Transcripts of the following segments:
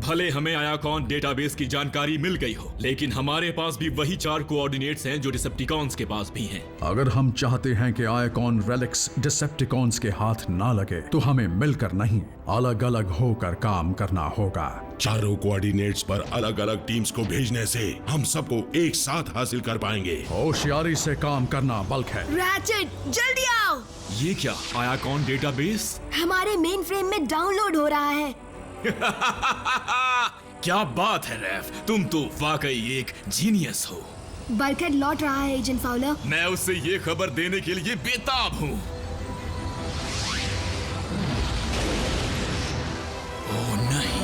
भले हमें आयाकॉन डेटाबेस की जानकारी मिल गई हो, लेकिन हमारे पास भी वही 4 कोऑर्डिनेट्स हैं जो डिसेप्टिकॉन्स के पास भी हैं। अगर हम चाहते हैं कि आयाकॉन रेलिक्स डिसेप्टिकॉन्स के हाथ ना लगे तो हमें मिलकर नहीं, अलग अलग होकर काम करना होगा। चारों कोऑर्डिनेट्स पर अलग अलग टीम्स को भेजने से हम सबको एक साथ हासिल कर पाएंगे। होशियारी से काम करना बल्क है। रैचेट, जल्दी आओ। ये क्या, आयाकॉन डेटाबेस? हमारे मेन फ्रेम में डाउनलोड हो रहा है। क्या बात है रैफ, तुम तो वाकई एक जीनियस हो। बल्कहेड लौट रहा है एजेंट फाउलर। मैं उससे ये खबर देने के लिए बेताब हूँ। ओह नहीं,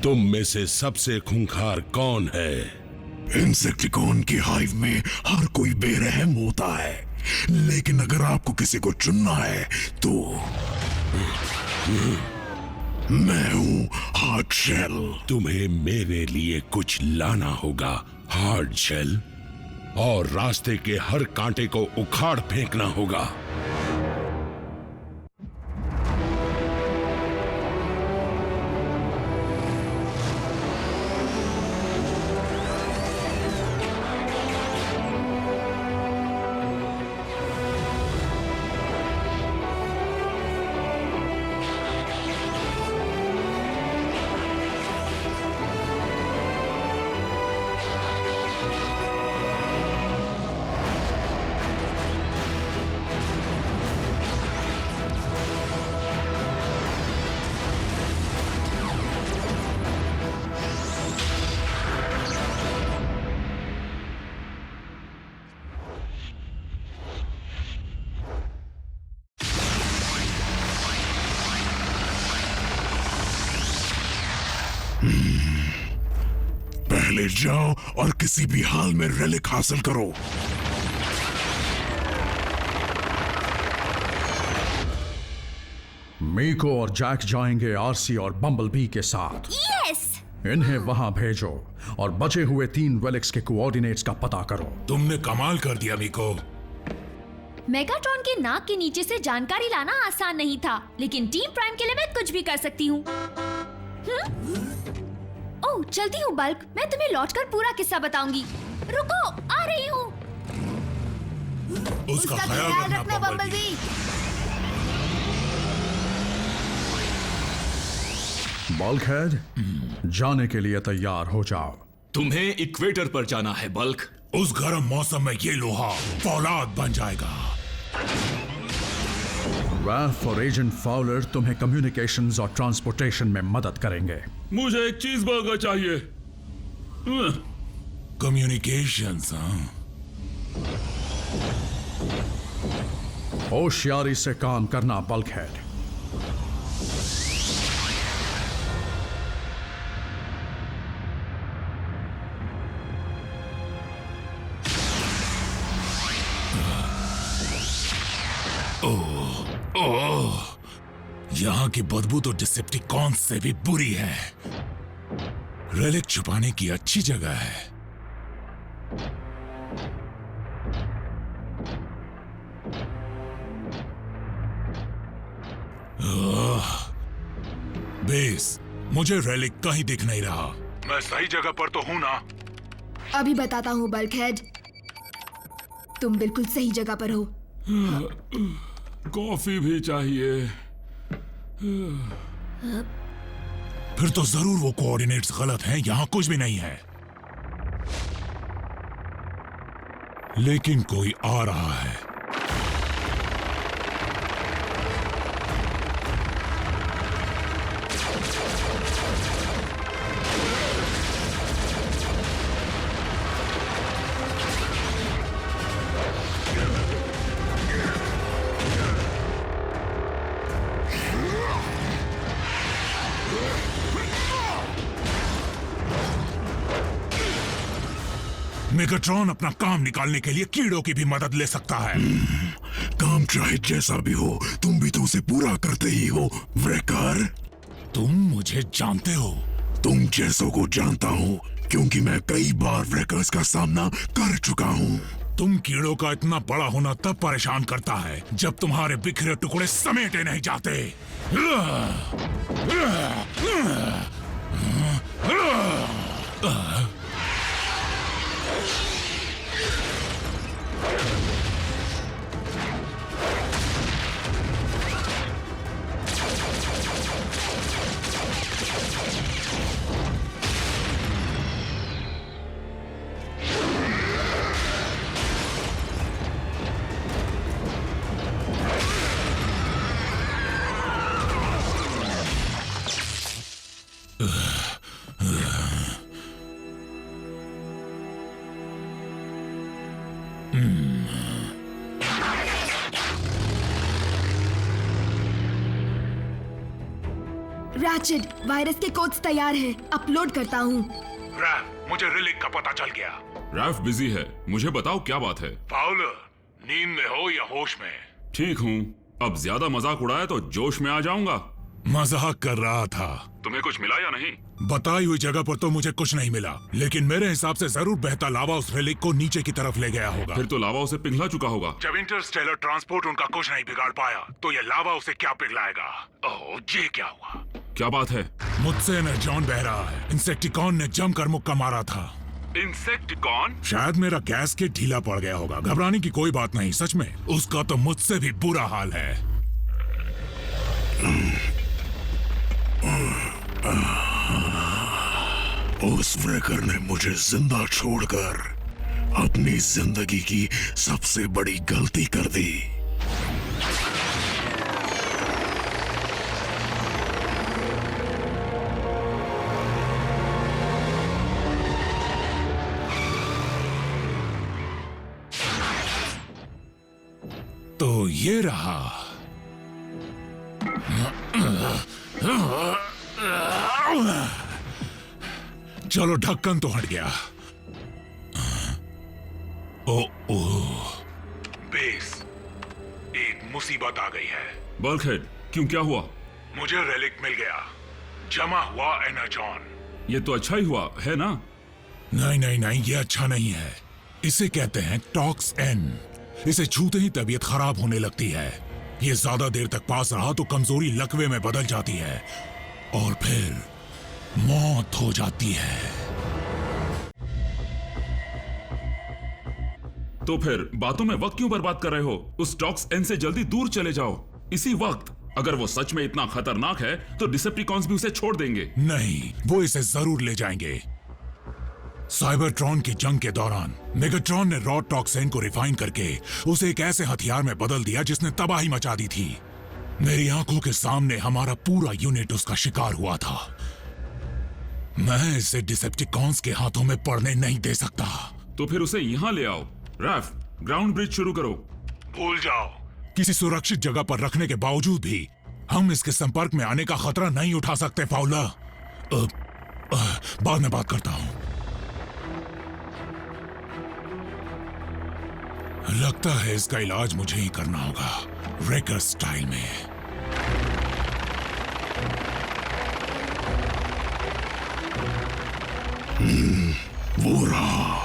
तुम में से सबसे खूंखार कौन है? इंसेक्टिकॉन की हाइव में हर कोई बेरहम होता है, लेकिन अगर आपको किसी को चुनना है तो मैं हूँ हार्ड शेल। तुम्हें मेरे लिए कुछ लाना होगा हार्ड शेल, और रास्ते के हर कांटे को उखाड़ फेंकना होगा। पहले जाओ और किसी भी हाल में रेलिक हासिल करो। मीको और जैक जाएंगे आरसी और बम्बलबी के साथ। यस। इन्हें वहां भेजो और बचे हुए 3 रेलिक्स के कोऑर्डिनेट्स का पता करो। तुमने कमाल कर दिया मीको। मेगाट्रॉन के नाक के नीचे से जानकारी लाना आसान नहीं था, लेकिन टीम प्राइम के लिए मैं कुछ भी कर सकती हूँ। ओह, चलती हूँ बल्क, मैं तुम्हें लौटकर पूरा किस्सा बताऊंगी। रुको, आ रही हूँ। उसका ख्याल रखना बम्बलबी। बल्कहेड, जाने के लिए तैयार हो जाओ। तुम्हें इक्वेटर पर जाना है बल्क। उस गर्म मौसम में ये लोहा फौलाद बन जाएगा। रैफ और एजेंट फाउलर तुम्हें कम्युनिकेशंस और ट्रांसपोर्टेशन में मदद करेंगे। मुझे एक चीज बर्गर चाहिए। कम्युनिकेशंस, होशियारी से काम करना बल्कहेड। ओह, यहाँ की बदबू तो डिसेप्टिकॉन्स से भी बुरी है। रेलिक छुपाने की अच्छी जगह है। बेस, मुझे रेलिक कहीं दिख नहीं रहा। मैं सही जगह पर तो हूं ना? अभी बताता हूँ बल्कहेड, तुम बिल्कुल सही जगह पर हो। कॉफी भी चाहिए। फिर तो जरूर वो कोऑर्डिनेट्स गलत हैं, यहां कुछ भी नहीं है। लेकिन कोई आ रहा है। मेगाट्रॉन अपना काम निकालने के लिए कीड़ों की भी मदद ले सकता है। काम चाहे जैसा भी हो, तुम भी तो उसे पूरा करते ही हो व्रेकर। तुम मुझे जानते हो? तुम जैसों को जानता हूँ, क्योंकि मैं कई बार व्रेकर्स का सामना कर चुका हूँ। तुम कीड़ों का इतना बड़ा होना तब परेशान करता है जब तुम्हारे बिखरे टुकड़े समेटे नहीं जाते। रैचेट, वायरस के कोड्स तैयार हैं। अपलोड करता हूँ। रैफ, मुझे रिलिक का पता चल गया। रैफ बिजी है, मुझे बताओ क्या बात है। फाउलर, नींद में हो या होश में? ठीक हूँ, अब ज्यादा मजाक उड़ाया तो जोश में आ जाऊंगा। मजाक कर रहा था। तुम्हें कुछ मिला या नहीं? बताई हुई जगह पर तो मुझे कुछ नहीं मिला, लेकिन मेरे हिसाब से जरूर बहता लावा उस रिलिक को नीचे की तरफ ले गया होगा। फिर तो लावा उसे पिघला चुका होगा। जब इंटरस्टेलर ट्रांसपोर्ट उनका कुछ नहीं बिगाड़ पाया, तो ये लावा उसे क्या पिघलाएगा? ओह, ये क्या हुआ? क्या बात है? मुझसे एनर्जॉन बह रहा है। इंसेक्टिकॉन ने जमकर मुक्का मारा था। इंसेक्टिकॉन? शायद मेरा गैसकेट ढीला पड़ गया होगा। घबराने की कोई बात नहीं, सच में उसका तो मुझसे भी बुरा हाल है। उस व्रेकर ने मुझे जिंदा छोड़कर अपनी जिंदगी की सबसे बड़ी गलती कर दी। तो ये रहा। चलो, ढक्कन तो हट गया। ओ बेस, एक मुसीबत आ गई है। बल्कहेड, क्यों, क्या हुआ? मुझे रेलिक मिल गया, जमा हुआ एनर्जॉन। ये तो अच्छा ही हुआ है ना? नहीं नहीं नहीं, ये अच्छा नहीं है। इसे कहते हैं टॉक्स एन। इसे छूते ही तबीयत खराब होने लगती है। ये ज्यादा देर तक पास रहा तो कमजोरी लकवे में बदल जाती है और फिर मौत हो जाती है। तो फिर बातों में वक्त क्यों बर्बाद कर रहे हो? उस टॉक्स एन से जल्दी दूर चले जाओ इसी वक्त। अगर वो सच में इतना खतरनाक है तो डिसेप्टिकॉन्स भी उसे छोड़ देंगे। नहीं, वो इसे जरूर ले जाएंगे। साइबरट्रॉन की जंग के दौरान मेगाट्रॉन ने रॉ टॉक्सिन को रिफाइन करके उसे एक ऐसे हथियार में बदल दिया जिसने तबाही मचा दी थी। मेरी आंखों के सामने हमारा पूरा यूनिट उसका शिकार हुआ था। मैं इसे डिसेप्टिकॉन्स के हाथों में पड़ने नहीं दे सकता। तो फिर उसे यहाँ ले आओ। रैफ, ग्राउंड ब्रिज शुरू करो। भूल जाओ। किसी सुरक्षित जगह पर रखने के बावजूद भी हम इसके संपर्क में आने का खतरा नहीं उठा सकते फाउला। बाद में बात करता हूं। लगता है इसका इलाज मुझे ही करना होगा, व्रेकर स्टाइल में। वो रहा।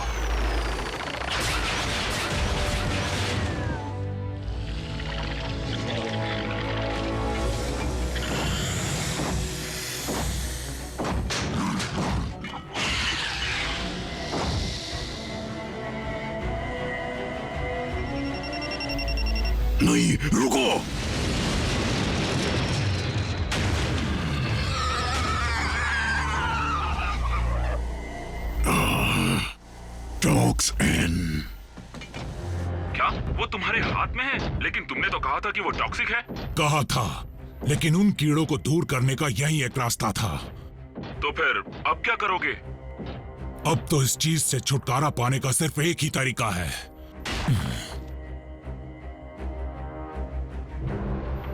नहीं, रुको। टॉक्स एन। क्या वो तुम्हारे हाथ में है? लेकिन तुमने तो कहा था कि वो टॉक्सिक है। कहा था, लेकिन उन कीड़ों को दूर करने का यही एक रास्ता था। तो फिर अब क्या करोगे? अब तो इस चीज से छुटकारा पाने का सिर्फ एक ही तरीका है।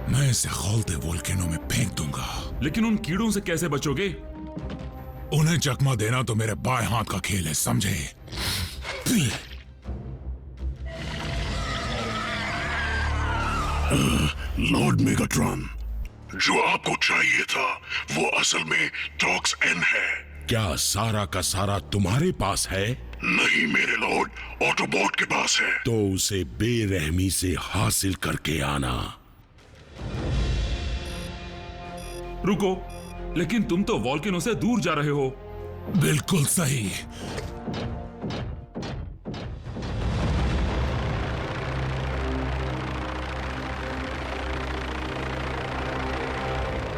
मैं इसे खौलते वोल्केनो में फेंक दूंगा। लेकिन उन कीड़ों से कैसे बचोगे? उन्हें चकमा देना तो मेरे बाएं हाथ का खेल है, समझे? लॉर्ड मेगाट्रॉन, जो आपको चाहिए था वो असल में टॉक्स एन है। क्या सारा का सारा तुम्हारे पास है? नहीं मेरे लॉर्ड, ऑटोबॉट के पास है। तो उसे बेरहमी से हासिल करके आना। रुको, लेकिन तुम तो वॉल्केनो से दूर जा रहे हो। बिल्कुल सही।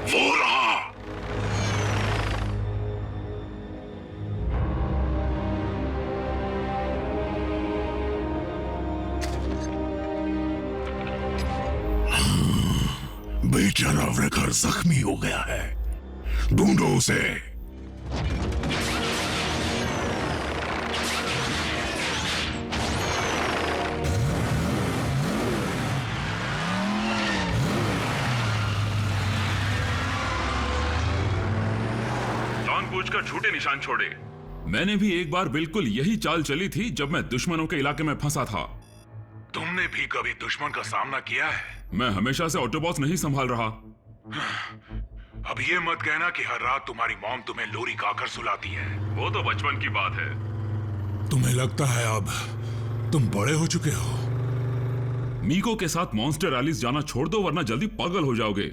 वो रहा। बेचारा व्रेकर जख्मी हो गया है, ढूंढो उसे। जानबूझकर झूठे निशान छोड़े। मैंने भी एक बार बिल्कुल यही चाल चली थी जब मैं दुश्मनों के इलाके में फंसा था। तुमने भी कभी दुश्मन का सामना किया है? मैं हमेशा से ऑटोबॉस नहीं संभाल रहा। अब ये मत कहना कि हर रात तुम्हारी मॉम तुम्हें लोरी गाकर सुलाती है। वो तो बचपन की बात है। तुम्हें लगता है अब तुम बड़े हो चुके हो? मीको के साथ मॉन्स्टर एलिस जाना छोड़ दो वरना जल्दी पागल हो जाओगे।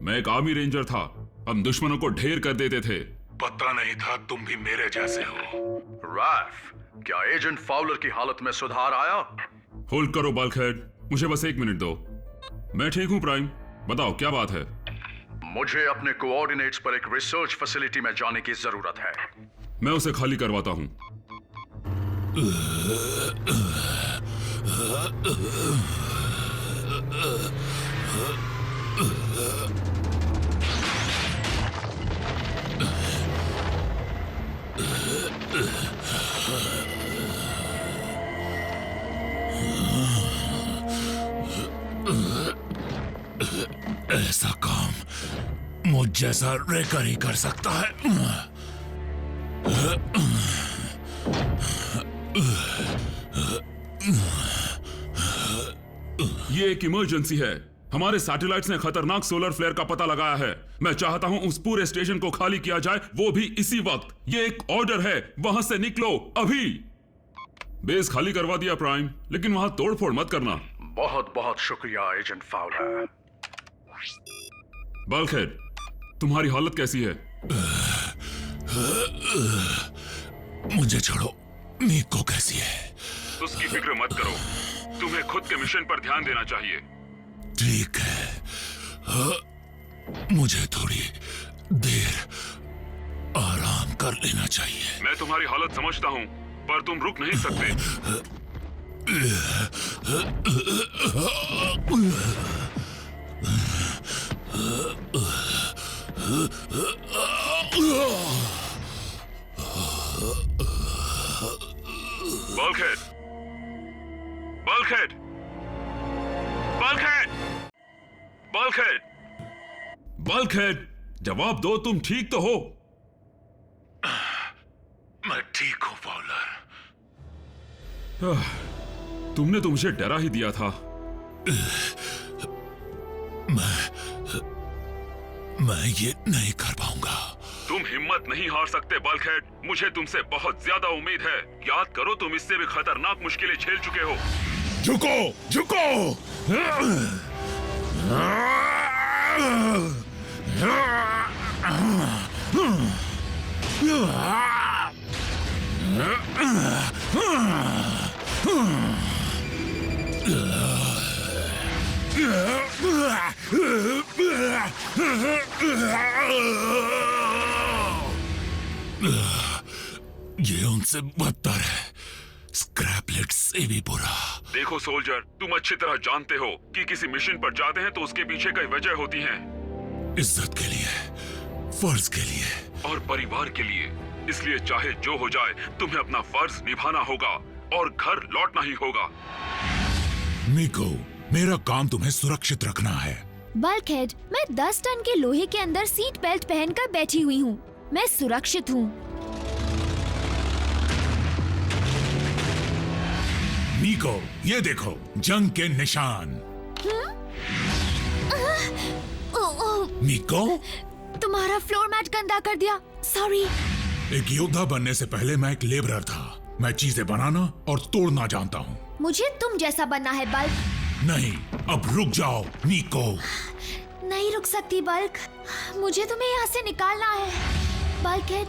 मैं एक आर्मी रेंजर था, हम दुश्मनों को ढेर कर देते थे। पता नहीं था तुम भी मेरे जैसे हो। राफ, क्या एजेंट फाउलर की हालत में सुधार आया? होल्ड करो बल्कहेड, मुझे बस 1 मिनट दो। मैं ठीक हूँ प्राइम, बताओ क्या बात है। मुझे अपने कोऑर्डिनेट्स पर एक रिसर्च फैसिलिटी में जाने की जरूरत है। मैं उसे खाली करवाता हूँ। ऐसा काम मुझ जैसा रेकर ही कर सकता है। ये एक इमरजेंसी है। हमारे सैटेलाइट्स ने खतरनाक सोलर फ्लेयर का पता लगाया है। मैं चाहता हूं उस पूरे स्टेशन को खाली किया जाए, वो भी इसी वक्त। ये एक ऑर्डर है, वहां से निकलो अभी। बेस खाली करवा दिया प्राइम, लेकिन वहां तोड़फोड़ मत करना। बहुत बहुत शुक्रिया एजेंट फाउलर। बल्कहेड, तुम्हारी हालत कैसी है? मुझे छोड़ो, मीको कैसी है? उसकी फिक्र मत करो, तुम्हें खुद के मिशन पर ध्यान देना चाहिए। ठीक है, मुझे थोड़ी देर आराम कर लेना चाहिए। मैं तुम्हारी हालत समझता हूँ, पर तुम रुक नहीं सकते। Bulkhead, bulkhead, bulkhead, bulkhead, bulkhead, जवाब दो, तुम ठीक तो हो? मैं ठीक हूं फाउलर। तुमने तो मुझे डरा ही दिया था। मैं ये नहीं कर पाऊंगा। तुम हिम्मत नहीं हार सकते बल्कहेड, मुझे तुमसे बहुत ज्यादा उम्मीद है। याद करो, तुम इससे भी खतरनाक मुश्किलें झेल चुके हो। झुको, झुको। ये उनसे बदतर है, स्क्रैपलेट से भी बुरा। देखो सोल्जर, तुम अच्छी तरह जानते हो कि किसी मिशन पर जाते हैं तो उसके पीछे कई वजह होती हैं। इज्जत के लिए, फर्ज के लिए और परिवार के लिए। इसलिए चाहे जो हो जाए, तुम्हें अपना फर्ज निभाना होगा और घर लौटना ही होगा। मीको, मेरा काम तुम्हें सुरक्षित रखना है। बल्कहेड, मैं 10 टन के लोहे के अंदर सीट बेल्ट पहनकर बैठी हुई हूँ। मैं सुरक्षित हूँ। मीको, ये देखो, जंग के निशान। मीको, तुम्हारा फ्लोर मैट गंदा कर दिया। सॉरी। एक योद्धा बनने से पहले मैं एक लेबरर था। मैं चीजें बनाना और तोड़ना जानता हूँ। मुझे तुम जैसा बनना है बल्क। नहीं, अब रुक जाओ मीको। नहीं रुक सकती बल्क, मुझे तुम्हें यहाँ से निकालना है। बल्कहेड,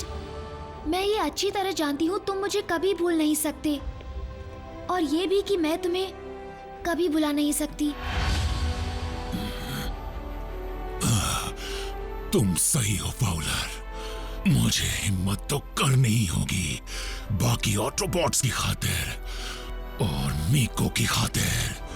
मैं ये अच्छी तरह जानती हूँ तुम मुझे कभी भूल नहीं सकते, और ये भी कि मैं तुम्हें कभी भुला नहीं सकती। तुम सही हो फाउलर। मुझे हिम्मत तो करनी ही होगी, बाकी ऑटोबॉट्स की खातिर और मीको की खातिर।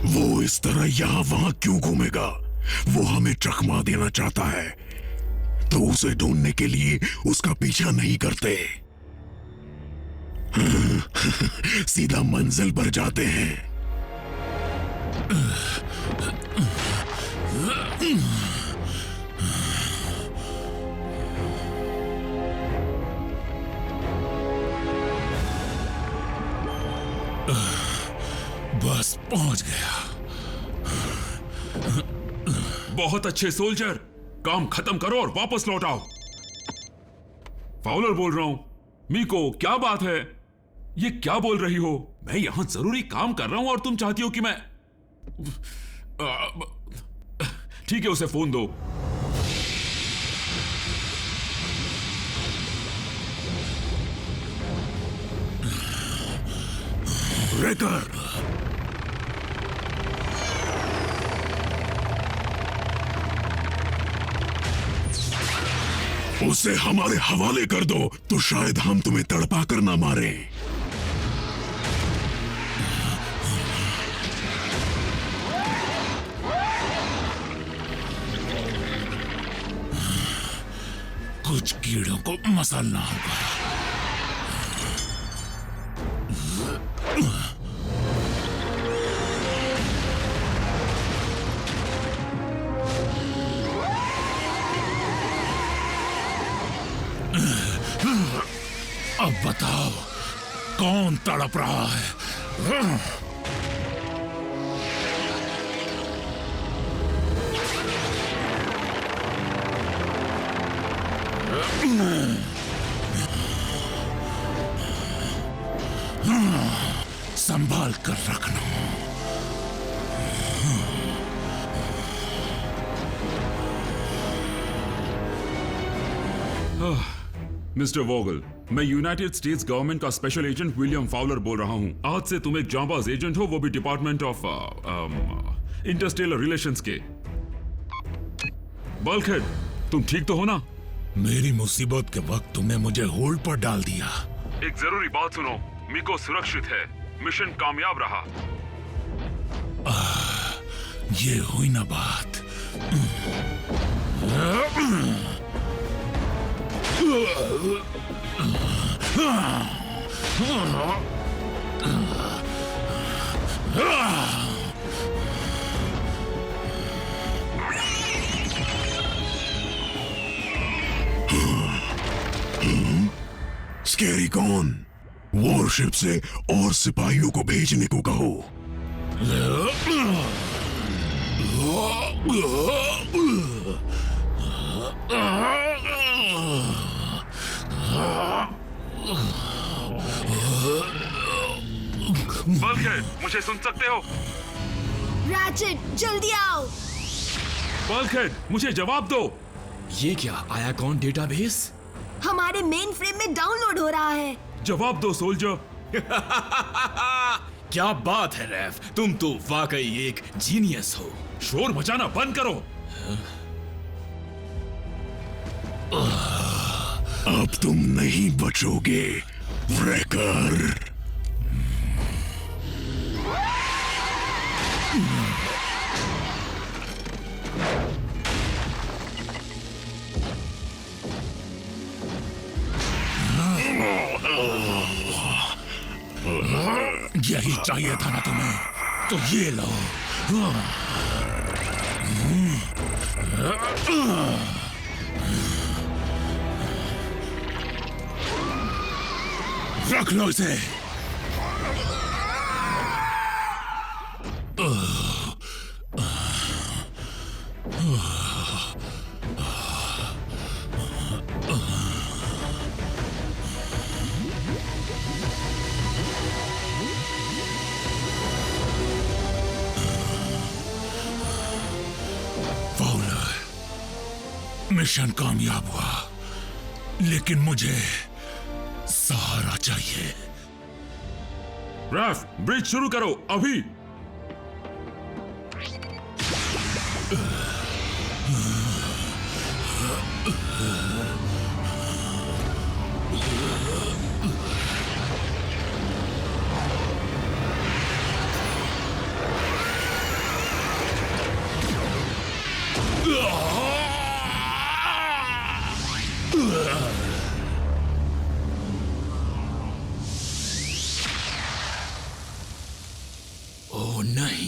वो इस तरह यहाँ वहां क्यों घूमेगा? वो हमें चकमा देना चाहता है, तो उसे ढूंढने के लिए उसका पीछा नहीं करते। सीधा मंजिल पर जाते हैं। बस पहुंच गया। बहुत अच्छे सोल्जर, काम खत्म करो और वापस लौट आओ। फाउलर बोल रहा हूं। मीको, क्या बात है? ये क्या बोल रही हो? मैं यहां जरूरी काम कर रहा हूं और तुम चाहती हो कि मैं... ठीक है, उसे फोन दो। रेकर, उसे हमारे हवाले कर दो, तो शायद हम तुम्हें तड़पा कर ना मारें। कुछ कीड़ों को मसलना होगा। अब बताओ, कौन तड़प रहा है? संभाल कर रखना। मिस्टर वोगल, मैं यूनाइटेड स्टेट्स गवर्नमेंट का स्पेशल एजेंट विलियम फाउलर बोल रहा हूं। आज से तुम एक जांबाज एजेंट हो, वो भी डिपार्टमेंट ऑफ इंटरस्टेलर रिलेशंस के। बल्कहेड, तुम ठीक तो हो ना? मेरी मुसीबत के वक्त तुमने मुझे होल्ड पर डाल दिया। एक जरूरी बात सुनो, मीको सुरक्षित है, मिशन कामयाब रहा। ये हुई ना बात। स्कैरी कौन? वॉरशिप से और सिपाहियों को भेजने को कहो। बल्कहेड, मुझे सुन सकते हो? रैचेट, जल्दी आओ। बल्कहेड, मुझे जवाब दो। ये क्या आयाकॉन डेटाबेस? हमारे मेन फ्रेम में डाउनलोड हो रहा है। जवाब दो सोल्जर। क्या बात है रैफ, तुम तो वाकई एक जीनियस हो। शोर मचाना बंद करो। अब तुम नहीं बचोगे, रेकर। यही चाहिए था ना तुम्हें, तो ये लो। रख लो इसे। मिशन कामयाब हुआ, लेकिन मुझे सहारा चाहिए। रैफ, ब्रिज शुरू करो अभी। ओ नहीं,